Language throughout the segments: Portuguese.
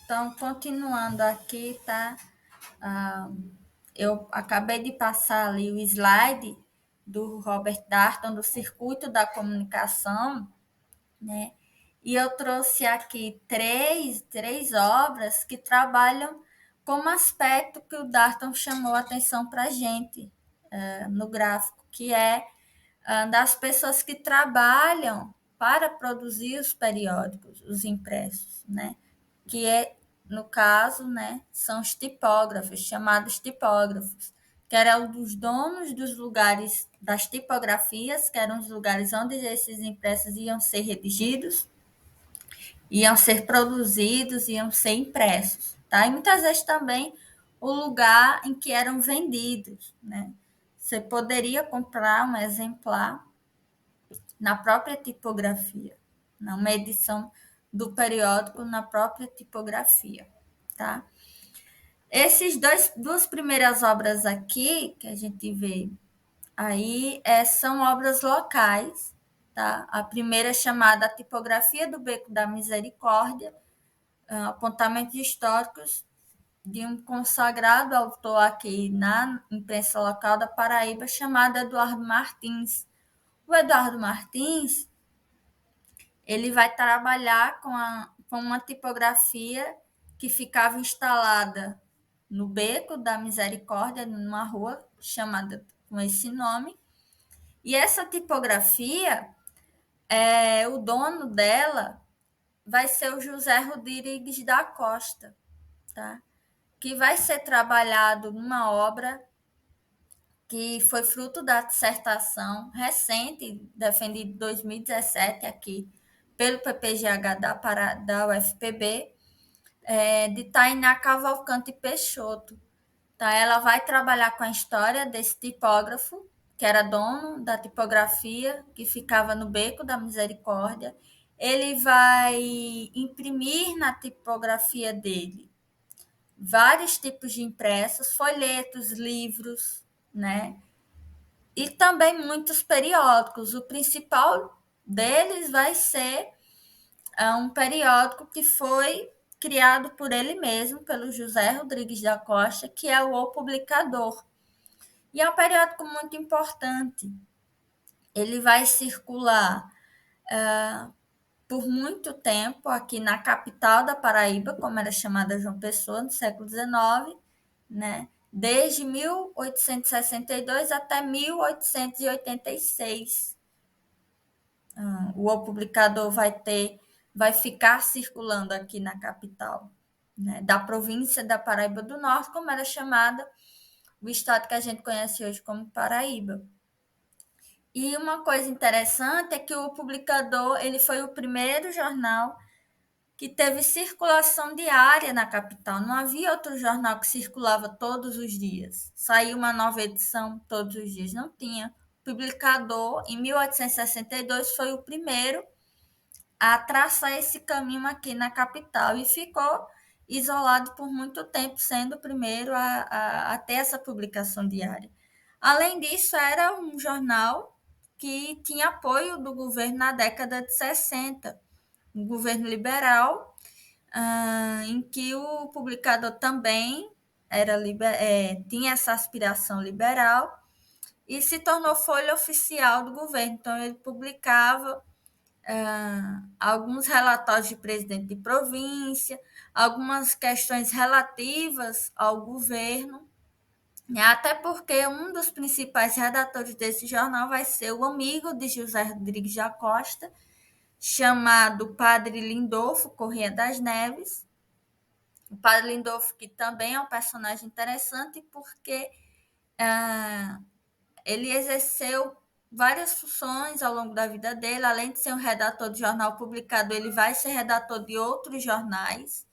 Então, continuando aqui, tá? Ah, eu acabei de passar ali o slide do Robert Darnton, do Circuito da Comunicação, né? E eu trouxe aqui três obras que trabalham como aspecto que o Darton chamou a atenção para a gente no gráfico, que é das pessoas que trabalham para produzir os periódicos, os impressos, né? Que é, no caso, né, são os tipógrafos, chamados tipógrafos, que eram os donos dos lugares das tipografias, que eram os lugares onde esses impressos iam ser redigidos, iam ser produzidos, iam ser impressos, tá? E muitas vezes também o lugar em que eram vendidos, né? Você poderia comprar um exemplar na própria tipografia, numa edição do periódico na própria tipografia, tá? Duas primeiras obras aqui que a gente vê aí são obras locais, tá? A primeira é chamada A Tipografia do Beco da Misericórdia, apontamentos históricos de um consagrado autor aqui na imprensa local da Paraíba, chamado Eduardo Martins. O Eduardo Martins, ele vai trabalhar com uma tipografia que ficava instalada no Beco da Misericórdia, numa rua chamada com esse nome. E essa tipografia, o dono dela vai ser o José Rodrigues da Costa, tá? Que vai ser trabalhado numa obra que foi fruto da dissertação recente, defendida em 2017 aqui pelo PPGH da UFPB, de Tainá Cavalcante Peixoto. Tá? Ela vai trabalhar com a história desse tipógrafo, que era dono da tipografia, que ficava no Beco da Misericórdia. Ele vai imprimir na tipografia dele vários tipos de impressos, folhetos, livros, né? E também muitos periódicos. O principal deles vai ser um periódico que foi criado por ele mesmo, pelo José Rodrigues da Costa, que é o Publicador. E é um periódico muito importante. Ele vai circular por muito tempo aqui na capital da Paraíba, como era chamada João Pessoa, no século XIX, né? Desde 1862 até 1886. O Publicador vai ficar circulando aqui na capital, né? Da província da Paraíba do Norte, como era chamada o estado que a gente conhece hoje como Paraíba. E uma coisa interessante é que o Publicador ele foi o primeiro jornal que teve circulação diária na capital. Não havia outro jornal que circulava todos os dias. Saiu uma nova edição todos os dias. Não tinha. O Publicador, em 1862, foi o primeiro a traçar esse caminho aqui na capital e ficou isolado por muito tempo, sendo o primeiro a ter essa publicação diária. Além disso, era um jornal que tinha apoio do governo na década de 60, um governo liberal, em que o publicador também tinha essa aspiração liberal e se tornou folha oficial do governo. Então, ele publicava alguns relatórios de presidente de província, algumas questões relativas ao governo, até porque um dos principais redatores desse jornal vai ser o amigo de José Rodrigues da Costa, chamado Padre Lindolfo Corrêa das Neves. O Padre Lindolfo, que também é um personagem interessante, porque ele exerceu várias funções ao longo da vida dele. Além de ser um redator de jornal publicado, ele vai ser redator de outros jornais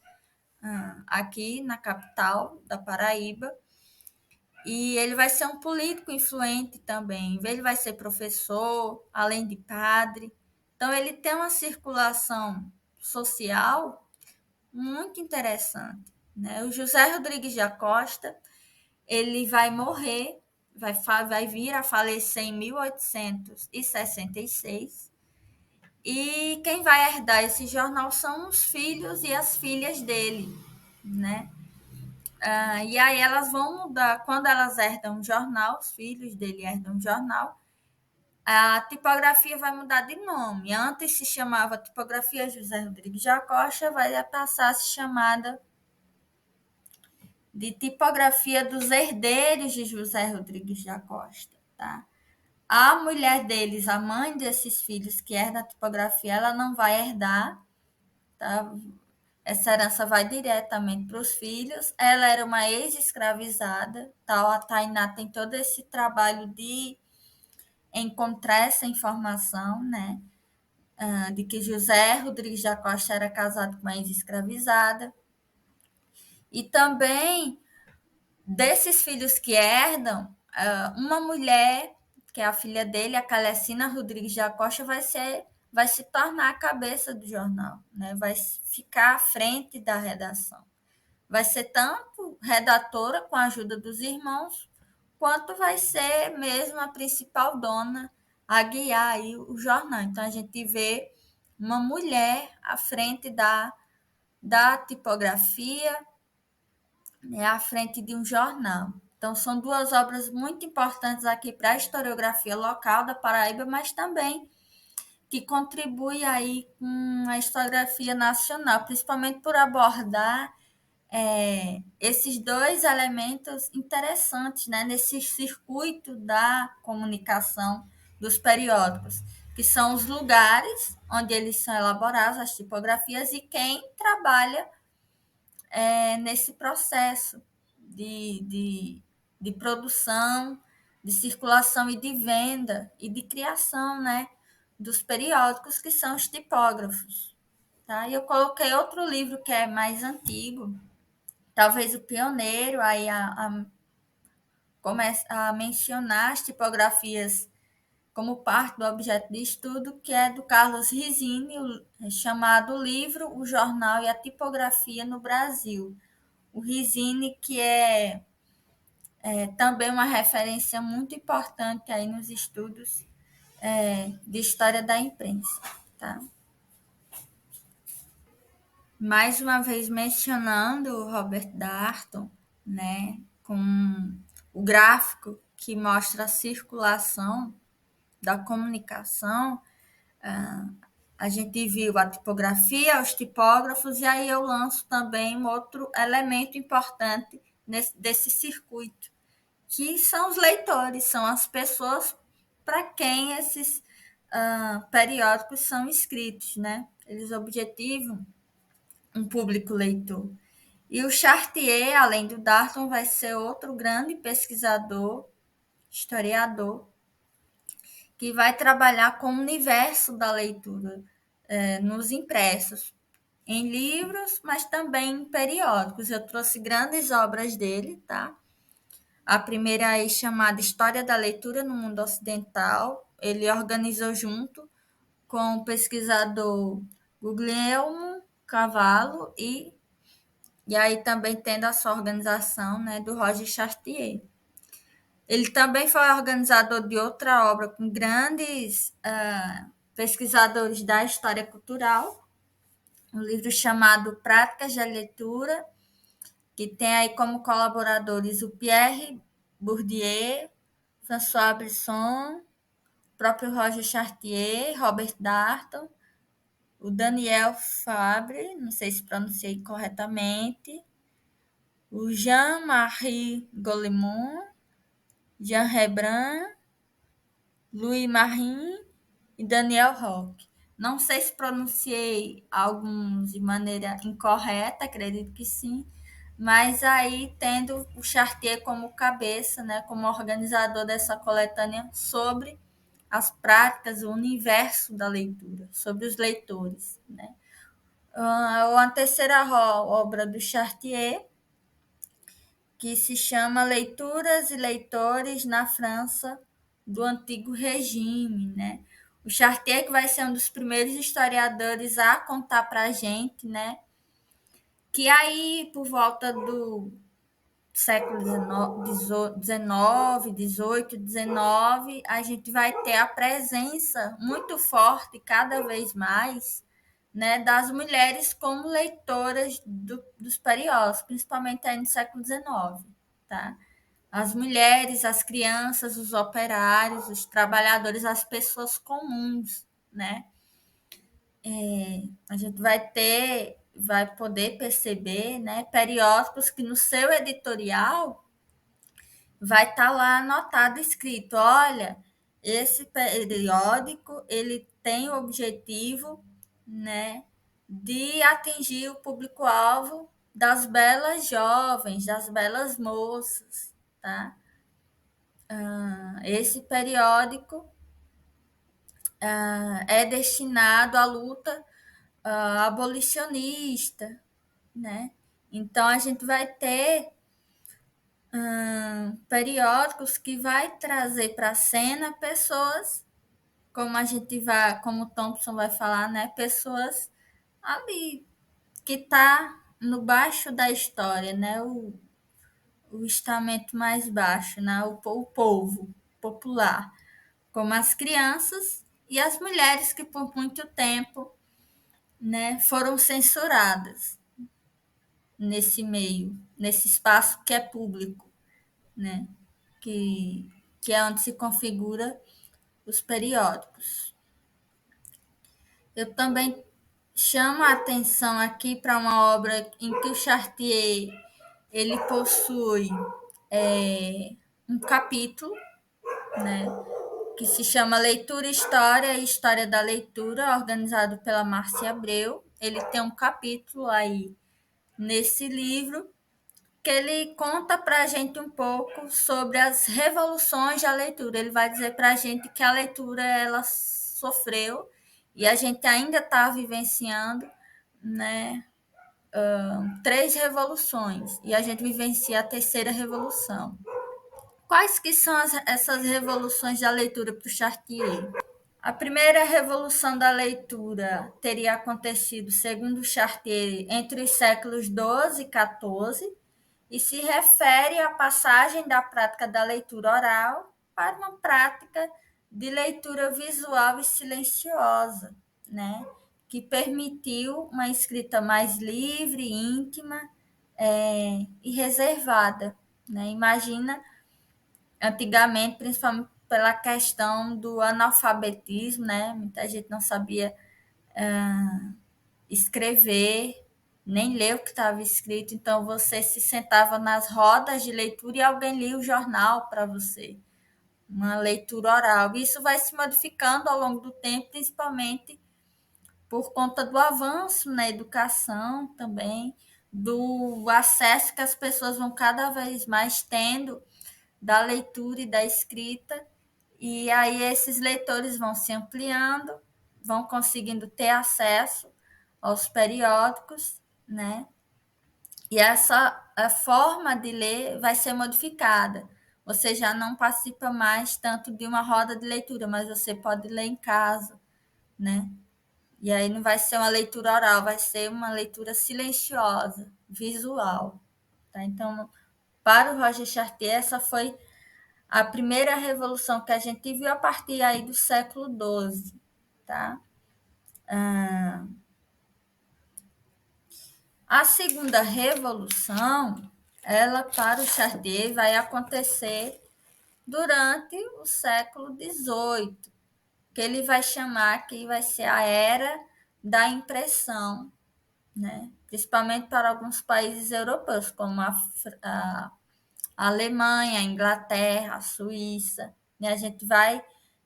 aqui na capital da Paraíba. E ele vai ser um político influente também. Ele vai ser professor, além de padre. Então, ele tem uma circulação social muito interessante, né? O José Rodrigues da Costa, ele vai morrer, vai vir a falecer em 1866, e quem vai herdar esse jornal são os filhos e as filhas dele, né? E aí elas vão mudar, quando elas herdam o jornal, os filhos dele herdam o jornal, a tipografia vai mudar de nome. Antes se chamava Tipografia José Rodrigues da Costa, vai passar a se chamada de Tipografia dos Herdeiros de José Rodrigues da Costa, tá? A mulher deles, a mãe desses filhos que herda a tipografia, ela não vai herdar, tá? Essa herança vai diretamente para os filhos. Ela era uma ex-escravizada, tal. A Tainá tem todo esse trabalho de encontrar essa informação, né? De que José Rodrigues da Costa era casado com uma ex-escravizada. E também desses filhos que herdam, uma mulher, que é a filha dele, a Calecina Rodrigues da Costa, vai se tornar a cabeça do jornal, né? Vai ficar à frente da redação. Vai ser tanto redatora com a ajuda dos irmãos, quanto vai ser mesmo a principal dona a guiar aí o jornal. Então a gente vê uma mulher à frente da tipografia, né, à frente de um jornal. Então são duas obras muito importantes aqui para a historiografia local da Paraíba, mas também que contribui aí com a historiografia nacional, principalmente por abordar esses dois elementos interessantes, né, nesse circuito da comunicação dos periódicos, que são os lugares onde eles são elaborados, as tipografias, e quem trabalha nesse processo de produção, de circulação e de venda e de criação, né, dos periódicos, que são os tipógrafos. Tá? E eu coloquei outro livro que é mais antigo, talvez o pioneiro aí a mencionar as tipografias como parte do objeto de estudo, que é do Carlos Rizzini, chamado Livro, o Jornal e a Tipografia no Brasil. O Rizzini, que é também uma referência muito importante aí nos estudos de história da imprensa. Tá? Mais uma vez mencionando o Robert Darnton, né, com o gráfico que mostra a circulação da comunicação, a gente viu a tipografia, os tipógrafos, e aí eu lanço também um outro elemento importante desse circuito, que são os leitores, são as pessoas para quem esses periódicos são escritos, né? Eles objetivam um público leitor. E o Chartier, além do Darnton, vai ser outro grande pesquisador, historiador, que vai trabalhar com o universo da leitura nos impressos, em livros, mas também em periódicos. Eu trouxe grandes obras dele, tá? A primeira aí chamada História da Leitura no Mundo Ocidental. Ele organizou junto com o pesquisador Guglielmo Cavallo e aí também tendo a sua organização, né, do Roger Chartier. Ele também foi organizador de outra obra com grandes pesquisadores da história cultural, um livro chamado Práticas de Leitura, que tem aí como colaboradores o Pierre Bourdieu, François Brisson, o próprio Roger Chartier, Robert Darnton, o Daniel Fabre, não sei se pronunciei corretamente, o Jean-Marie Golemont, Jean Rebrand, Louis Marin e Daniel Roque. Não sei se pronunciei alguns de maneira incorreta, acredito que sim, mas aí tendo o Chartier como cabeça, né, como organizador dessa coletânea sobre as práticas, o universo da leitura, sobre os leitores. Né? A terceira obra do Chartier, que se chama Leituras e Leitores na França do Antigo Regime, né? O Chartier que vai ser um dos primeiros historiadores a contar para a gente, né? Que aí, por volta do século XIX, XVIII, XIX, a gente vai ter a presença muito forte, cada vez mais, né, das mulheres como leitoras dos periódicos, principalmente aí no século XIX, tá? As mulheres, as crianças, os operários, os trabalhadores, as pessoas comuns, né? A gente vai poder perceber, né, periódicos que no seu editorial vai estar lá anotado, escrito, olha, esse periódico ele tem o objetivo, né, de atingir o público-alvo das belas jovens, das belas moças, tá? Esse periódico é destinado à luta abolicionista, né? Então a gente vai ter periódicos que vai trazer para a cena pessoas, como a gente vai, como o Thompson vai falar, né? Pessoas ali que tá no baixo da história, né? O estamento mais baixo, né? O povo popular, como as crianças e as mulheres que por muito tempo, né, foram censuradas nesse meio, nesse espaço que é público, né? Que, que é onde se configura os periódicos. Eu também chamo a atenção aqui para uma obra em que o Chartier ele possui um capítulo, né, que se chama Leitura, História e História da Leitura, organizado pela Márcia Abreu. Ele tem um capítulo aí nesse livro que ele conta para a gente um pouco sobre as revoluções da leitura. Ele vai dizer para a gente que a leitura ela sofreu e a gente ainda está vivenciando, né, três revoluções e a gente vivencia a terceira revolução. Quais que são essas revoluções da leitura para o Chartier? A primeira revolução da leitura teria acontecido, segundo Chartier, entre os séculos XII e XIV e se refere à passagem da prática da leitura oral para uma prática de leitura visual e silenciosa, né? Que permitiu uma escrita mais livre, íntima e reservada. Né? Imagina, antigamente, principalmente pela questão do analfabetismo, né? Muita gente não sabia escrever, nem ler o que estava escrito, então você se sentava nas rodas de leitura e alguém lia o jornal para você, uma leitura oral. Isso vai se modificando ao longo do tempo, principalmente por conta do avanço na educação também, do acesso que as pessoas vão cada vez mais tendo da leitura e da escrita, e aí esses leitores vão se ampliando, vão conseguindo ter acesso aos periódicos, né? E essa a forma de ler vai ser modificada. Você já não participa mais tanto de uma roda de leitura, mas você pode ler em casa, né? E aí não vai ser uma leitura oral, vai ser uma leitura silenciosa, visual. Tá? Então, para o Roger Chartier, essa foi a primeira revolução que a gente viu a partir aí do século XII. Tá? A segunda revolução, ela para o Chartier vai acontecer durante o século XVIII, que ele vai chamar que vai ser a era da impressão, né? Principalmente para alguns países europeus, como a Alemanha, a Inglaterra, a Suíça. Né? A gente vai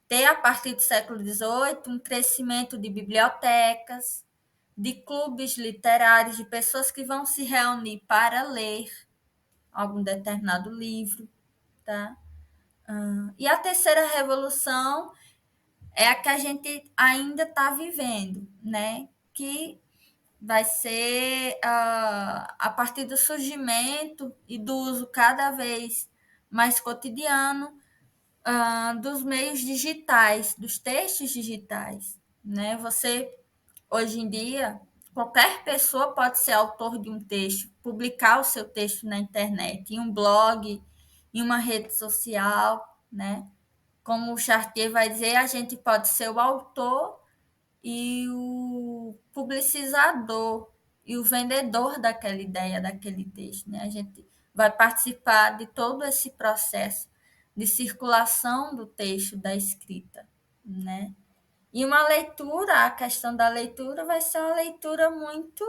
ter, a partir do século XVIII, um crescimento de bibliotecas, de clubes literários, de pessoas que vão se reunir para ler algum determinado livro. Tá? E a terceira revolução é a que a gente ainda está vivendo, né? Que vai ser a partir do surgimento e do uso cada vez mais cotidiano dos meios digitais, dos textos digitais. Né? Você, hoje em dia, qualquer pessoa pode ser autor de um texto, publicar o seu texto na internet, em um blog, em uma rede social, né? Como o Chartier vai dizer, a gente pode ser o autor e o publicizador e o vendedor daquela ideia, daquele texto, né? A gente vai participar de todo esse processo de circulação do texto, da escrita, né? E uma leitura, a questão da leitura vai ser uma leitura muito.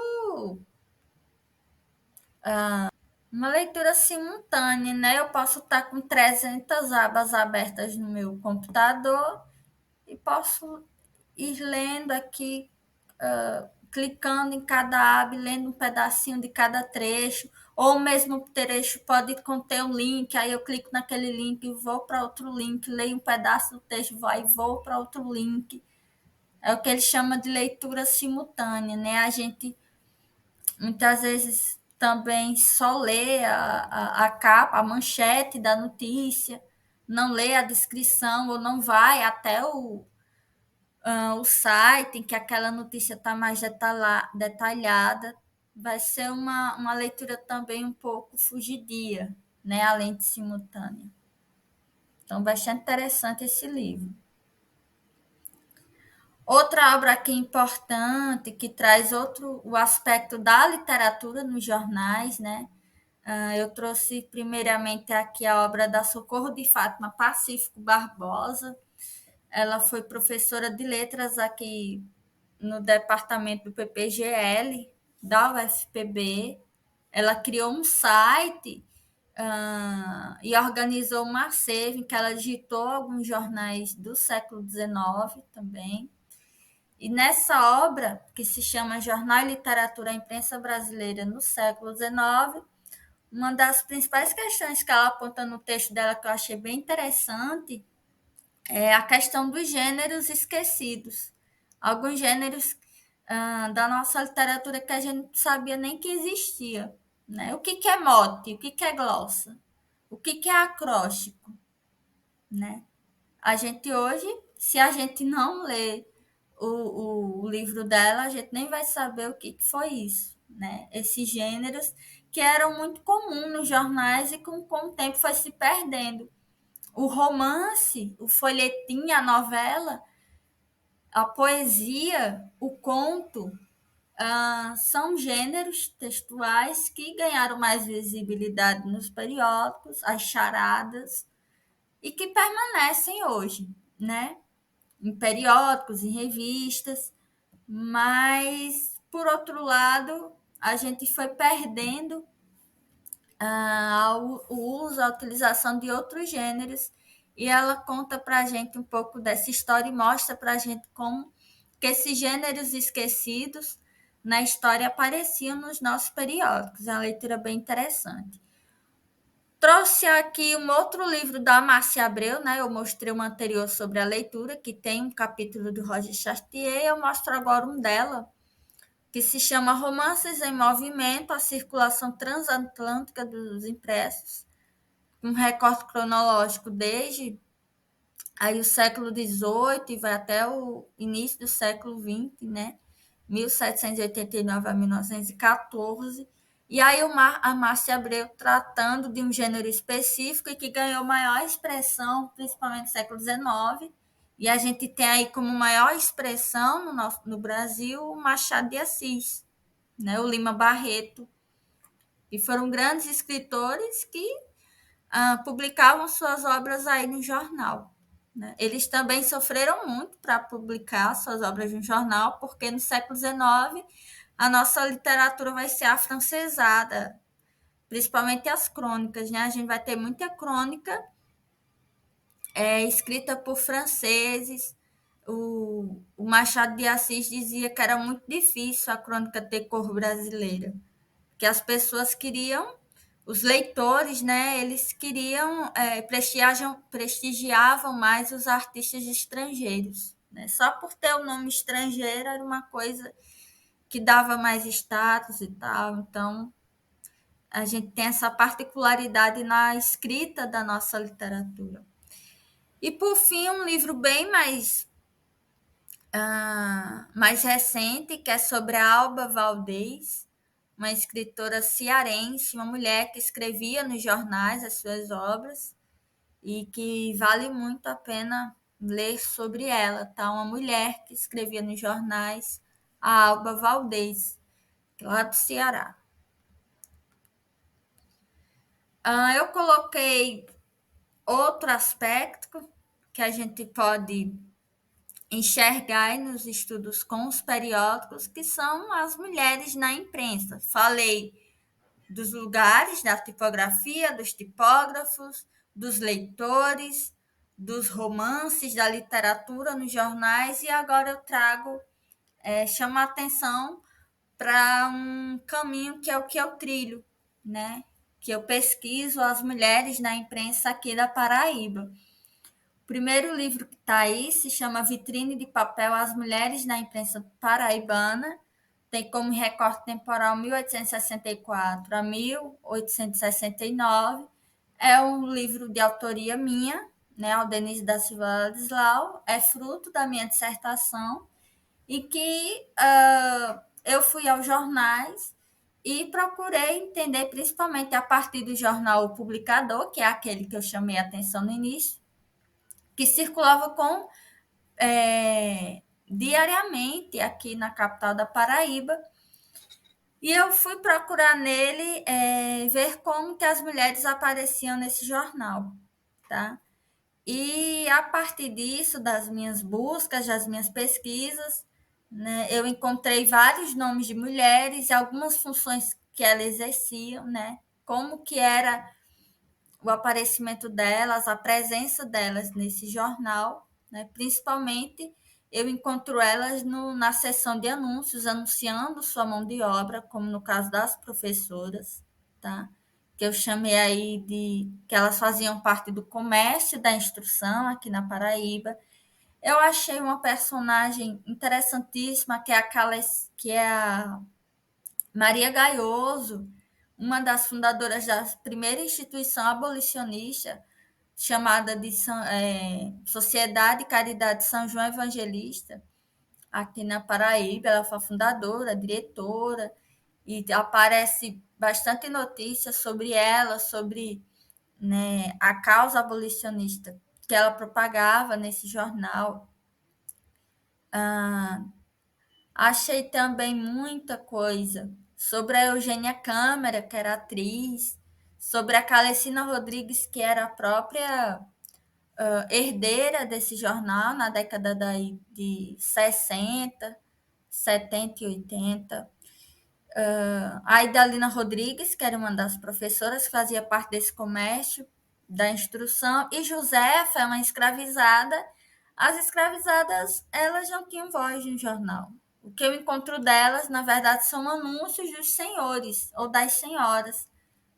Uma leitura simultânea, né? Eu posso estar com 300 abas abertas no meu computador e posso ir lendo aqui, clicando em cada aba, lendo um pedacinho de cada trecho, ou o mesmo trecho pode conter um link, aí eu clico naquele link e vou para outro link, leio um pedaço do texto, vou para outro link. É o que ele chama de leitura simultânea, né? A gente muitas vezes também só lê a capa, a manchete da notícia, não lê a descrição ou não vai até o site em que aquela notícia está mais detalhada. Vai ser uma leitura também um pouco fugidia, né? Além de simultânea. Então, bastante interessante esse livro. Outra obra aqui importante, que traz o aspecto da literatura nos jornais, né? Eu trouxe primeiramente aqui a obra da Socorro de Fátima Pacífico Barbosa. Ela foi professora de letras aqui no departamento do PPGL, da UFPB. Ela criou um site e organizou uma save em que ela digitou alguns jornais do século XIX também. E nessa obra, que se chama Jornal e Literatura, a Imprensa Brasileira no século XIX, uma das principais questões que ela aponta no texto dela, que eu achei bem interessante, é a questão dos gêneros esquecidos. Alguns gêneros da nossa literatura que a gente não sabia nem que existia. Né? O que, que é mote? O que, que é glossa? O que, que é acróstico? Né? A gente hoje, se a gente não lê o livro dela, a gente nem vai saber o que, que foi isso. Né? Esses gêneros que eram muito comuns nos jornais e com o tempo foi se perdendo. O romance, o folhetim, a novela, a poesia, o conto, são gêneros textuais que ganharam mais visibilidade nos periódicos, as charadas, e que permanecem hoje, né? Em periódicos, em revistas, mas, por outro lado, a gente foi perdendo o uso, a utilização de outros gêneros, e ela conta para a gente um pouco dessa história e mostra para a gente como que esses gêneros esquecidos na história apareciam nos nossos periódicos. É uma leitura bem interessante. Trouxe aqui um outro livro da Márcia Abreu, né? Eu mostrei um anterior sobre a leitura, que tem um capítulo do Roger Chartier, eu mostro agora um dela, que se chama Romances em Movimento, a circulação transatlântica dos impressos, um recorte cronológico desde aí o século XVIII e vai até o início do século XX, né? 1789 a 1914. E aí a Márcia Abreu tratando de um gênero específico e que ganhou maior expressão, principalmente no século XIX. E a gente tem aí como maior expressão no Brasil o Machado de Assis, né? O Lima Barreto. E foram grandes escritores que publicavam suas obras aí no jornal. Né? Eles também sofreram muito para publicar suas obras no jornal, porque no século XIX a nossa literatura vai ser afrancesada, principalmente as crônicas. Né? A gente vai ter muita crônica escrita por franceses. O Machado de Assis dizia que era muito difícil a crônica ter cor brasileira, que as pessoas queriam, os leitores, né, eles queriam, prestigiavam mais os artistas estrangeiros. Né? Só por ter o nome estrangeiro era uma coisa que dava mais status e tal. Então, a gente tem essa particularidade na escrita da nossa literatura. E, por fim, um livro bem mais mais recente, que é sobre a Alba Valdez, uma escritora cearense, uma mulher que escrevia nos jornais as suas obras e que vale muito a pena ler sobre ela, tá? Uma mulher que escrevia nos jornais, a Alba Valdez, lá do Ceará. Eu coloquei outro aspecto que a gente pode enxergar nos estudos com os periódicos, que são as mulheres na imprensa. Falei dos lugares da tipografia, dos tipógrafos, dos leitores, dos romances, da literatura nos jornais, e agora eu trago, chamo a atenção para um caminho que é o que eu trilho, né? Que eu pesquiso as mulheres na imprensa aqui da Paraíba. O primeiro livro que está aí se chama Vitrine de Papel, As Mulheres na Imprensa Paraibana. Tem como recorte temporal 1864 a 1869. É um livro de autoria minha, né, Aldenise da Silva Ladislau. É fruto da minha dissertação e que eu fui aos jornais e procurei entender, principalmente a partir do jornal O Publicador, que é aquele que eu chamei a atenção no início, que circulava com diariamente aqui na capital da Paraíba. E eu fui procurar nele ver como que as mulheres apareciam nesse jornal, tá? E a partir disso, das minhas buscas, das minhas pesquisas, né, eu encontrei vários nomes de mulheres e algumas funções que elas exerciam, né? Como que era o aparecimento delas, a presença delas nesse jornal, né? Principalmente eu encontro elas na seção de anúncios, anunciando sua mão de obra, como no caso das professoras, tá? Que eu chamei aí de que elas faziam parte do comércio da instrução aqui na Paraíba. Eu achei uma personagem interessantíssima, que é a Maria Gaioso, uma das fundadoras da primeira instituição abolicionista, chamada de Sociedade Caridade São João Evangelista, aqui na Paraíba. Ela foi a fundadora, diretora, e aparece bastante notícias sobre ela, sobre, né, a causa abolicionista que ela propagava nesse jornal. Achei também muita coisa sobre a Eugênia Câmara, que era atriz, sobre a Calecina Rodrigues, que era a própria herdeira desse jornal na década de 60, 70 e 80. A Idalina Rodrigues, que era uma das professoras que fazia parte desse comércio da instrução, e Josefa é uma escravizada. As escravizadas, elas não tinham voz no jornal. O que eu encontro delas, na verdade, são anúncios dos senhores ou das senhoras,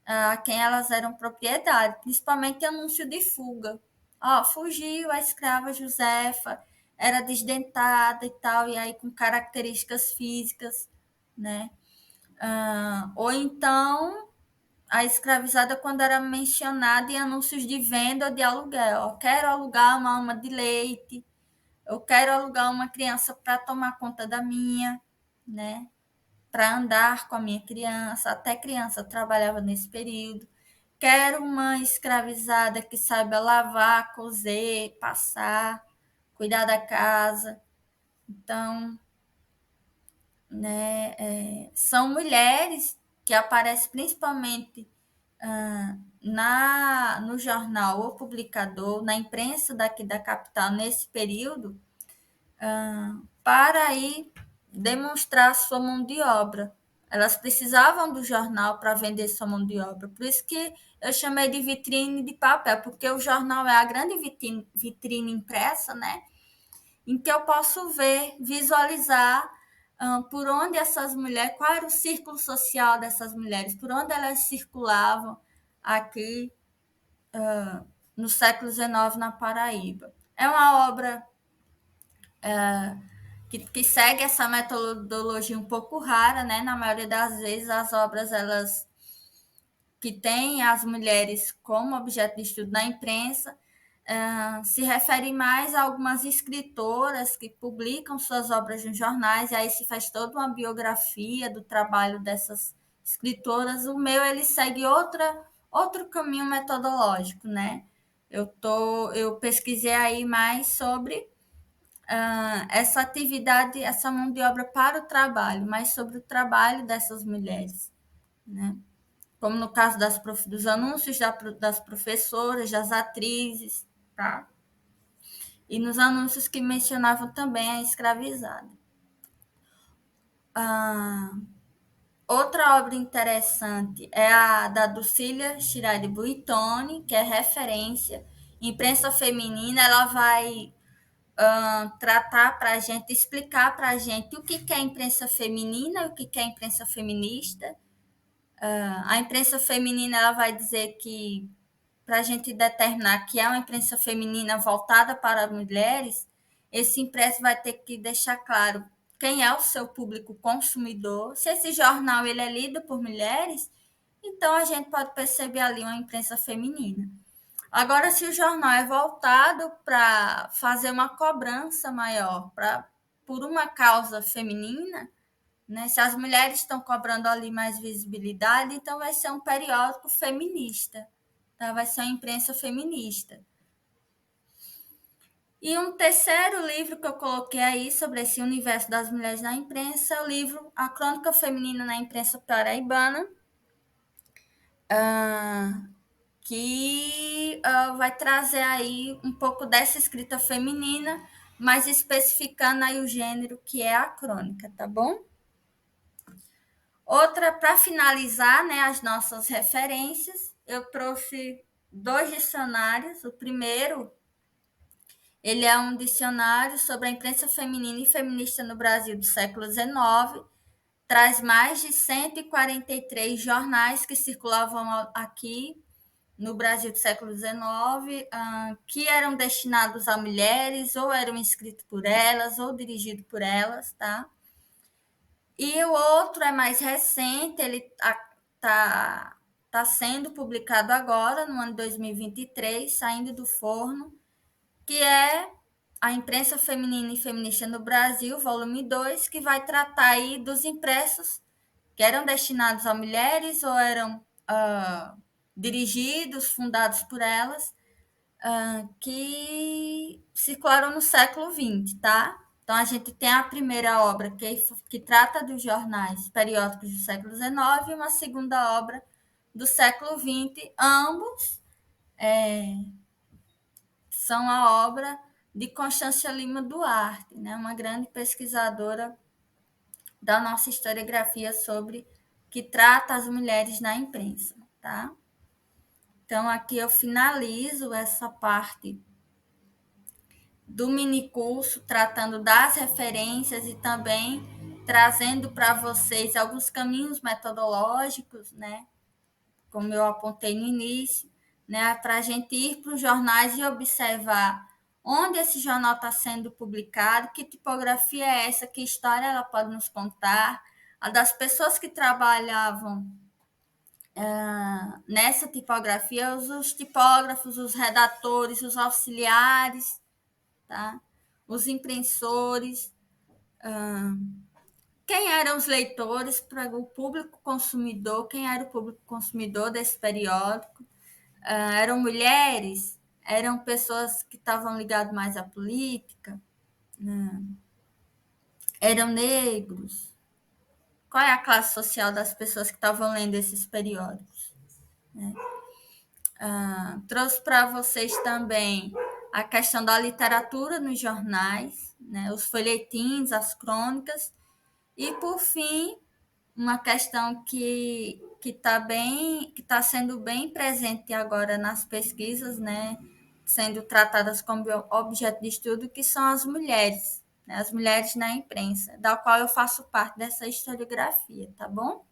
a quem elas eram propriedade, principalmente anúncio de fuga. Fugiu a escrava Josefa, era desdentada e tal, e aí com características físicas, né? Ou então a escravizada, quando era mencionada em anúncios de venda ou de aluguel. Eu quero alugar uma ama de leite, eu quero alugar uma criança para tomar conta da minha, né? Para andar com a minha criança, até criança trabalhava nesse período. Quero uma escravizada que saiba lavar, cozer, passar, cuidar da casa. Então, né, são mulheres que aparecem principalmente no jornal O Publicador, na imprensa daqui da capital, nesse período, para aí demonstrar sua mão de obra. Elas precisavam do jornal para vender sua mão de obra. Por isso que eu chamei de vitrine de papel, porque o jornal é a grande vitrine impressa, né? Em que eu posso ver, visualizar por onde essas mulheres, qual era o círculo social dessas mulheres, por onde elas circulavam aqui no século XIX na Paraíba. É uma obra que segue essa metodologia um pouco rara, né? Na maioria das vezes as obras elas que têm as mulheres como objeto de estudo na imprensa, se refere mais a algumas escritoras que publicam suas obras nos jornais, e aí se faz toda uma biografia do trabalho dessas escritoras. O meu, ele segue outro caminho metodológico, né? Eu pesquisei aí mais sobre essa atividade, essa mão de obra para o trabalho, mais sobre o trabalho dessas mulheres, né? Como no caso dos anúncios das professoras, das atrizes, tá? E nos anúncios que mencionavam também a escravizada. Ah, outra obra interessante é a da Dulcília Chiradi Buitoni, que é referência. Imprensa feminina, ela vai tratar para a gente, explicar para a gente o que é imprensa feminina, o que é imprensa feminista. A imprensa feminina, ela vai dizer que, para a gente determinar que é uma imprensa feminina voltada para mulheres, esse impresso vai ter que deixar claro quem é o seu público consumidor. Se esse jornal ele é lido por mulheres, então a gente pode perceber ali uma imprensa feminina. Agora, se o jornal é voltado para fazer uma cobrança maior por uma causa feminina, né? Se as mulheres estão cobrando ali mais visibilidade, então vai ser um periódico feminista, tá? Vai ser uma imprensa feminista. E um terceiro livro que eu coloquei aí sobre esse universo das mulheres na imprensa é o livro A Crônica Feminina na Imprensa Paraibana, que vai trazer aí um pouco dessa escrita feminina, mas especificando aí o gênero que é a crônica, tá bom? Outra, para finalizar, né, as nossas referências, eu trouxe 2 dicionários. O primeiro, ele é um dicionário sobre a imprensa feminina e feminista no Brasil do século XIX, traz mais de 143 jornais que circulavam aqui no Brasil do século XIX, que eram destinados a mulheres, ou eram escritos por elas, ou dirigidos por elas, tá? E o outro é mais recente, ele tá sendo publicado agora, no ano 2023, saindo do forno, que é A Imprensa Feminina e Feminista no Brasil, volume 2, que vai tratar aí dos impressos que eram destinados a mulheres ou eram dirigidos, fundados por elas, que circularam no século XX, tá? Então, a gente tem a primeira obra que trata dos jornais periódicos do século XIX e uma segunda obra do século XX. Ambos são a obra de Constância Lima Duarte, né? Uma grande pesquisadora da nossa historiografia sobre que trata as mulheres na imprensa, tá? Então, aqui eu finalizo essa parte do minicurso, tratando das referências e também trazendo para vocês alguns caminhos metodológicos, né? Como eu apontei no início, né? Para a gente ir para os jornais e observar onde esse jornal está sendo publicado, que tipografia é essa, que história ela pode nos contar, a das pessoas que trabalhavam nessa tipografia, os tipógrafos, os redatores, os auxiliares, tá? Os impressores, quem eram os leitores, para o público consumidor, quem era o público consumidor desse periódico, eram mulheres, eram pessoas que estavam ligadas mais à política, né? Eram negros. Qual é a classe social das pessoas que estavam lendo esses periódicos? Né? Trouxe para vocês também a questão da literatura nos jornais, né? Os folhetins, as crônicas, e por fim uma questão que está sendo bem presente agora nas pesquisas, né? Sendo tratadas como objeto de estudo, que são as mulheres, né? As mulheres na imprensa, da qual eu faço parte dessa historiografia, tá bom?